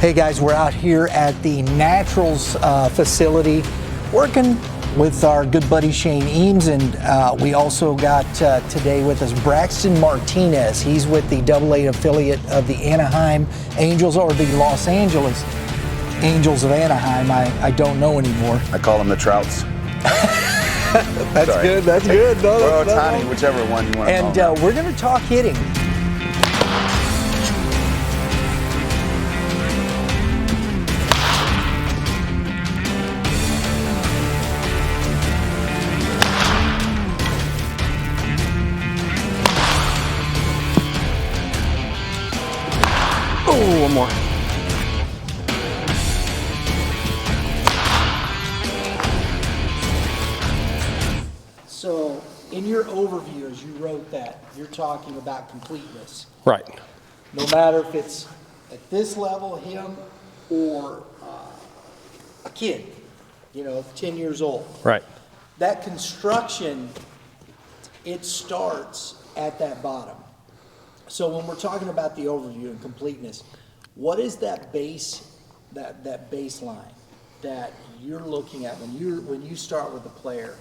Hey guys, we're out here at the Naturals facility working with our good buddy Shane Eames, and we also got today with us Braxton Martinez. He's with the AA affiliate of the Anaheim Angels, or the Los Angeles Angels of Anaheim. I don't know anymore. I call them the Trouts. That's Sorry. good. That's good. No, or Ohtani, whichever one you want to call them. And we're going to talk hitting. Oh, one more. So, in your overview, as you wrote that, you're talking about completeness. Right. No matter if it's at this level, him, or a kid, 10 years old. Right. That construction, it starts at that bottom. So when we're talking about the overview and completeness, what is that base, that baseline that you're looking at when you start with a player?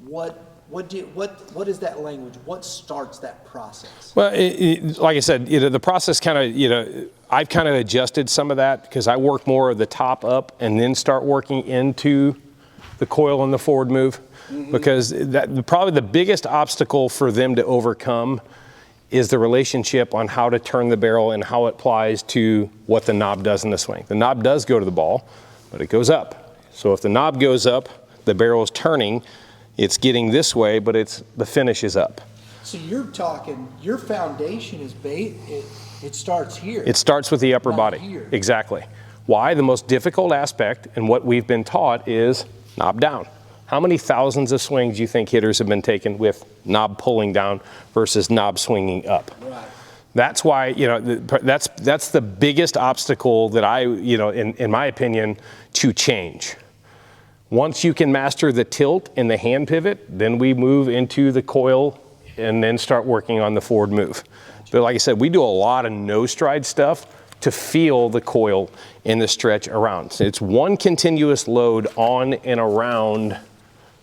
What is that language? What starts that process? Well, like I said, the process kind of, I've kind of adjusted some of that because I work more of the top up and then start working into the coil and the forward move, because probably the biggest obstacle for them to overcome is the relationship on how to turn the barrel and how it applies to what the knob does in the swing. The knob does go to the ball, but it goes up. So if the knob goes up, the barrel is turning, it's getting this way, but the finish is up. So you're talking, your foundation is it starts here. It starts with the upper body. Here. Exactly. Why? The most difficult aspect and what we've been taught is knob down. How many thousands of swings do you think hitters have been taken with knob pulling down versus knob swinging up? Right. That's why, that's the biggest obstacle that in my opinion, to change. Once you can master the tilt and the hand pivot, then we move into the coil and then start working on the forward move. But like I said, we do a lot of no stride stuff to feel the coil in the stretch around. So it's one continuous load on and around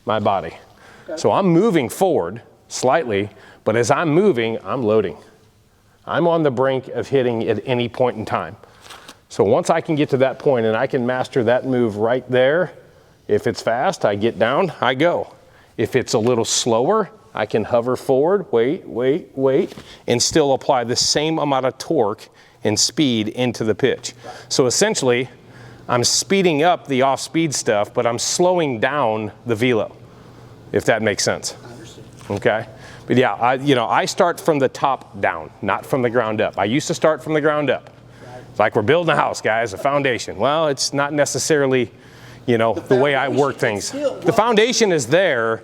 my body. Okay. So I'm moving forward slightly, but as I'm moving, I'm loading. I'm on the brink of hitting at any point in time. So once I can get to that point and I can master that move right there, if it's fast, I get down, I go. If it's a little slower, I can hover forward, wait, and still apply the same amount of torque and speed into the pitch. Right. So essentially, I'm speeding up the off-speed stuff, but I'm slowing down the velo, if that makes sense. I understand. Okay? But yeah, I start from the top down, not from the ground up. I used to start from the ground up. Right. It's like we're building a house, guys, a foundation. Well, it's not necessarily, the way I work things. The foundation is there,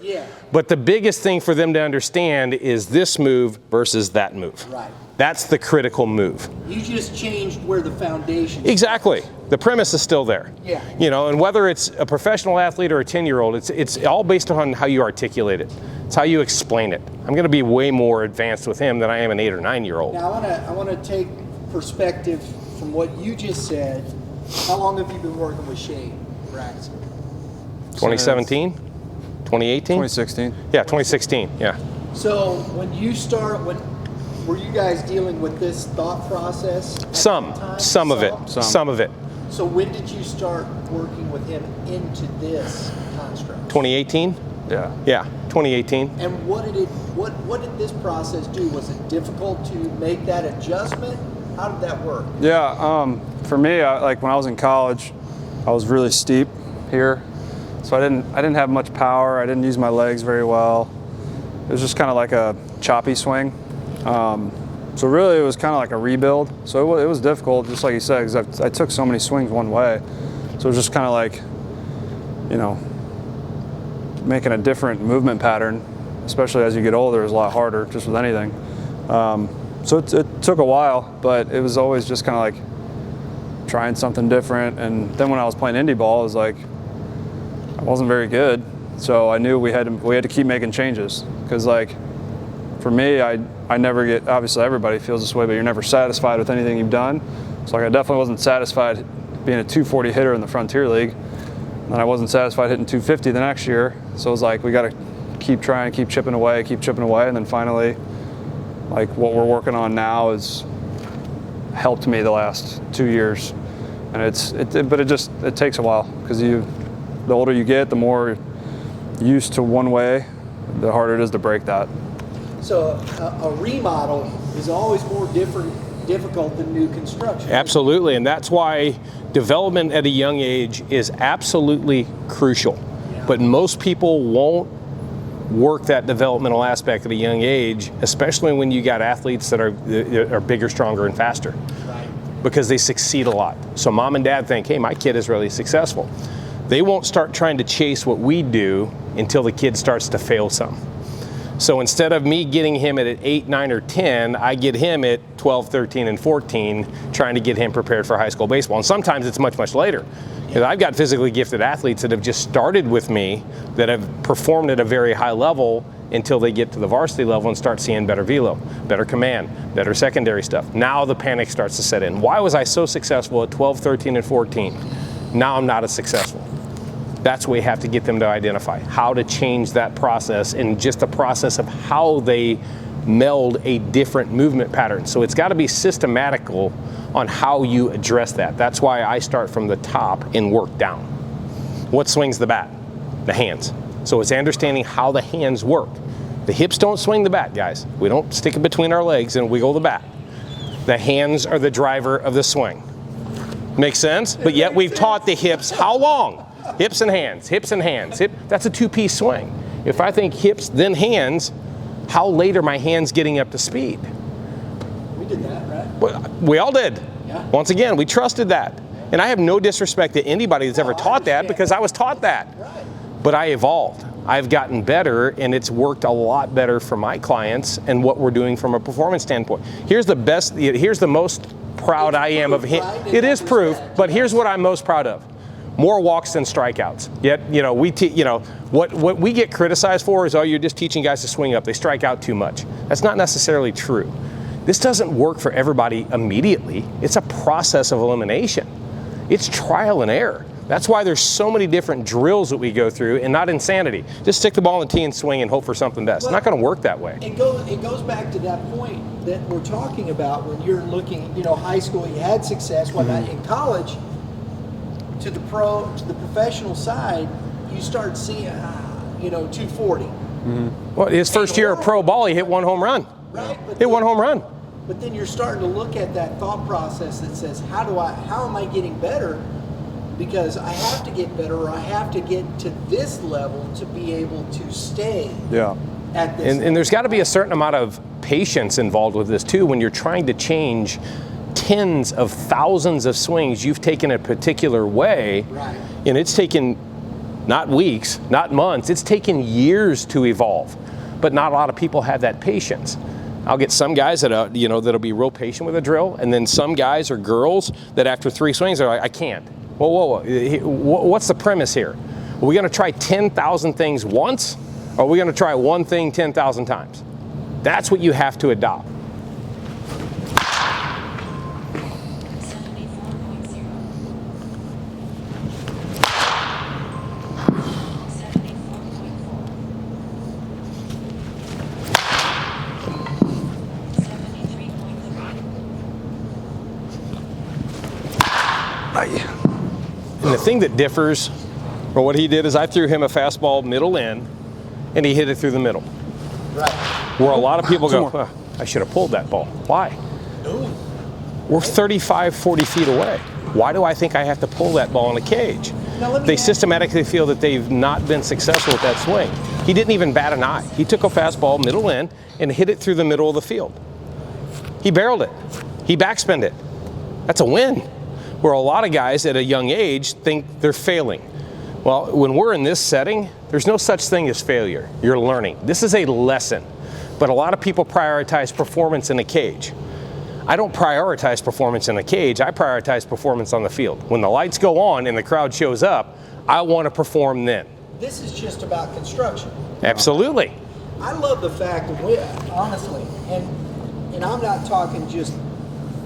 but the biggest thing for them to understand is this move versus that move. Right. That's the critical move. You just changed where the foundation is. Exactly. The premise is still there. Yeah. And whether it's a professional athlete or a 10-year-old, it's all based on how you articulate it. It's how you explain it. I'm going to be way more advanced with him than I am an 8 or 9-year-old. Now I want to take perspective from what you just said. How long have you been working with Shane, Braxton? 2017? 2018? 2016. Yeah, 2016. Yeah. So when you start, were you guys dealing with this thought process? Some of it. So when did you start working with him into this construct? 2018? Yeah, 2018. And what did this process do? Was it difficult to make that adjustment? How did that work? Yeah, for me, like when I was in college, I was really steep here, so I didn't have much power. I didn't use my legs very well. It was just kind of like a choppy swing. So really, it was kind of like a rebuild. So it was difficult, just like you said, because I took so many swings one way. So it was just kind of like, making a different movement pattern, especially as you get older, is a lot harder, just with anything. So it took a while, but it was always just kind of like trying something different. And then when I was playing indie ball, it was like I wasn't very good, so I knew we had to keep making changes, because like for me, I never get, obviously everybody feels this way, but you're never satisfied with anything you've done. So like I definitely wasn't satisfied being a 240 hitter in the Frontier League. And I wasn't satisfied hitting 250 the next year. So it was like, we got to keep trying, keep chipping away. And then finally, like what we're working on now has helped me the last 2 years. And it takes a while, because the older you get, the more used to one way, the harder it is to break that. So a remodel is always more difficult than new construction. Absolutely, and that's why development at a young age is absolutely crucial. Yeah. But most people won't work that developmental aspect at a young age, especially when you got athletes that are bigger, stronger, and faster. Right. Because they succeed a lot. So mom and dad think, hey, my kid is really successful. They won't start trying to chase what we do until the kid starts to fail some. So instead of me getting him at 8, 9, or 10, I get him at 12, 13, and 14, trying to get him prepared for high school baseball. And sometimes it's much, much later. Because I've got physically gifted athletes that have just started with me, that have performed at a very high level until they get to the varsity level and start seeing better velo, better command, better secondary stuff. Now the panic starts to set in. Why was I so successful at 12, 13, and 14? Now I'm not as successful. That's what we have to get them to identify, how to change that process, and just the process of how they meld a different movement pattern. So it's got to be systematical on how you address that. That's why I start from the top and work down. What swings the bat? The hands. So it's understanding how the hands work. The hips don't swing the bat, guys. We don't stick it between our legs and wiggle the bat. The hands are the driver of the swing. Make sense? But yet we've taught the hips how long? Hips and hands, hips and hands. That's a two-piece swing. If I think hips, then hands, how late are my hands getting up to speed? We did that, right? We all did. Yeah. Once again, we trusted that. And I have no disrespect to anybody that's ever taught that, because I was taught that. Right. But I evolved. I've gotten better, and it's worked a lot better for my clients and what we're doing from a performance standpoint. Here's the most proud I am of him. Right? It is proof, but here's what I'm most proud of. More walks than strikeouts. Yet, what we get criticized for is, oh, you're just teaching guys to swing up. They strike out too much. That's not necessarily true. This doesn't work for everybody immediately. It's a process of elimination. It's trial and error. That's why there's so many different drills that we go through, and not insanity. Just stick the ball in the tee and swing and hope for something best. It's not going to work that way. It goes back to that point that we're talking about when you're looking, high school, you had success, whatnot. In college, to the professional side, you start seeing, 240. Well, his first year of pro ball, he hit one home run. Right. Hit one home run. But then you're starting to look at that thought process that says, how am I getting better? Because I have to get better, or I have to get to this level to be able to stay at this level. And there's got to be a certain amount of patience involved with this too, when you're trying to change tens of thousands of swings you've taken a particular way. Right. And it's taken not weeks, not months, it's taken years to evolve. But not a lot of people have that patience. I'll get some guys that'll be real patient with a drill, and then some guys or girls that after 3 swings are like, I can't. Whoa. What's the premise here? Are we going to try 10,000 things once, or are we going to try one thing 10,000 times? That's what you have to adopt. And the thing that differs from what he did is I threw him a fastball middle in, and he hit it through the middle. Right. Where a lot of people go, I should have pulled that ball. Why? No. We're 35, 40 feet away. Why do I think I have to pull that ball in a cage? They systematically feel that they've not been successful with that swing. He didn't even bat an eye. He took a fastball middle in and hit it through the middle of the field. He barreled it. He backspin it. That's a win. Where a lot of guys at a young age think they're failing. Well, when we're in this setting, there's no such thing as failure. You're learning. This is a lesson. But a lot of people prioritize performance in a cage. I don't prioritize performance in a cage. I prioritize performance on the field. When the lights go on and the crowd shows up, I want to perform then. This is just about construction. Absolutely. I love the fact that honestly, and I'm not talking just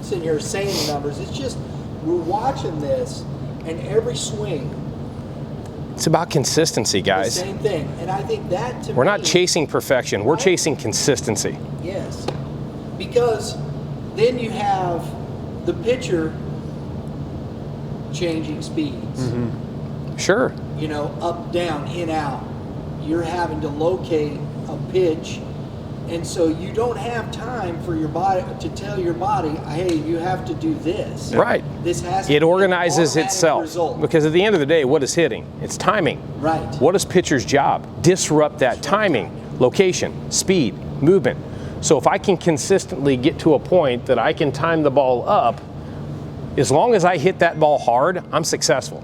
sitting here saying numbers. It's just we're watching this, and every swing, It's about consistency, the guys. same thing. And I think that to We're me, not chasing perfection. We're Right. chasing consistency. Yes, because then you have the pitcher changing speeds. Sure. You know, up, down, in, out. You're having to locate a pitch, and so you don't have time for your body to tell your body, hey, you have to do this. Right. This has to It be an organizes automatic itself. result. Because at the end of the day, what is hitting? It's timing. Right. What is pitcher's job? Disrupt that timing, location, speed, movement. So if I can consistently get to a point that I can time the ball up, as long as I hit that ball hard, I'm successful.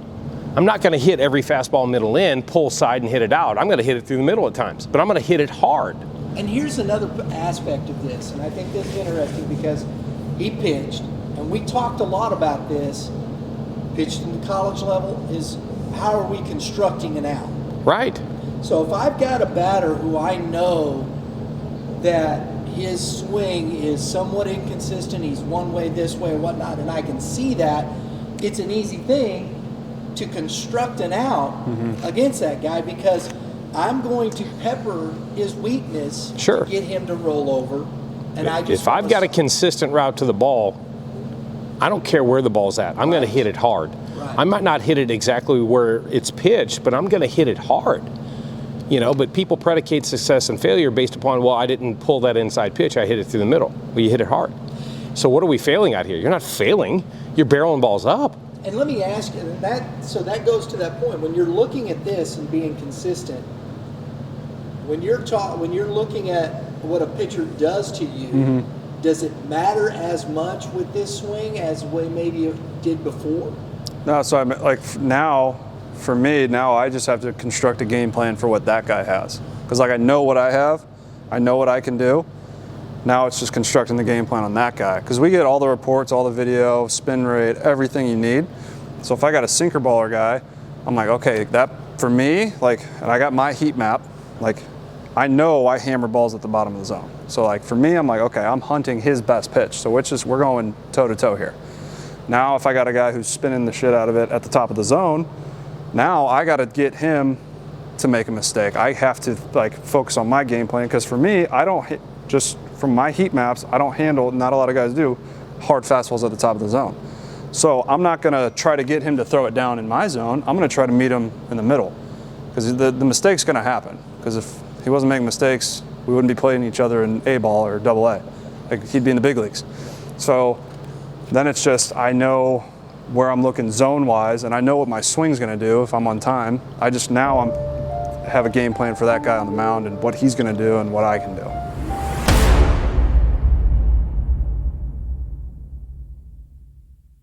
I'm not going to hit every fastball middle in, pull side and hit it out. I'm going to hit it through the middle at times, but I'm going to hit it hard. And here's another aspect of this, and I think this is interesting because he pitched, and we talked a lot about this, pitched in the college level, is how are we constructing an out? Right. So if I've got a batter who I know that his swing is somewhat inconsistent, he's one way, this way, or whatnot, and I can see that, it's an easy thing to construct an out against that guy because I'm going to pepper his weakness Sure. to get him to roll over. And I just If I've got a consistent route to the ball, I don't care where the ball's at. I'm going to hit it hard. Right. I might not hit it exactly where it's pitched, but I'm going to hit it hard. You know, but people predicate success and failure based upon, well, I didn't pull that inside pitch. I hit it through the middle. Well, you hit it hard. So what are we failing at here? You're not failing. You're barreling balls up. And let me ask you, so that goes to that point. When you're looking at this and being consistent, when you're looking at what a pitcher does to you, does it matter as much with this swing as way maybe it did before? No, so I'm like now, for me, now I just have to construct a game plan for what that guy has. Because like I know what I have, I know what I can do. Now it's just constructing the game plan on that guy. Because we get all the reports, all the video, spin rate, everything you need. So if I got a sinker baller guy, I'm like, okay, that for me, like, and I got my heat map, like, I know I hammer balls at the bottom of the zone. So like for me, I'm like, okay, I'm hunting his best pitch. So we're going toe to toe here. Now if I got a guy who's spinning the shit out of it at the top of the zone, now I got to get him to make a mistake. I have to like focus on my game plan because for me, I don't hit, just from my heat maps, I don't handle, not a lot of guys do, hard fastballs at the top of the zone. So I'm not going to try to get him to throw it down in my zone. I'm going to try to meet him in the middle because the mistake's going to happen. Because if he wasn't making mistakes, we wouldn't be playing each other in A ball or double A. Like he'd be in the big leagues. So then it's just, I know where I'm looking zone wise and I know what my swing's going to do if I'm on time. I just now have a game plan for that guy on the mound and what he's going to do and what I can do.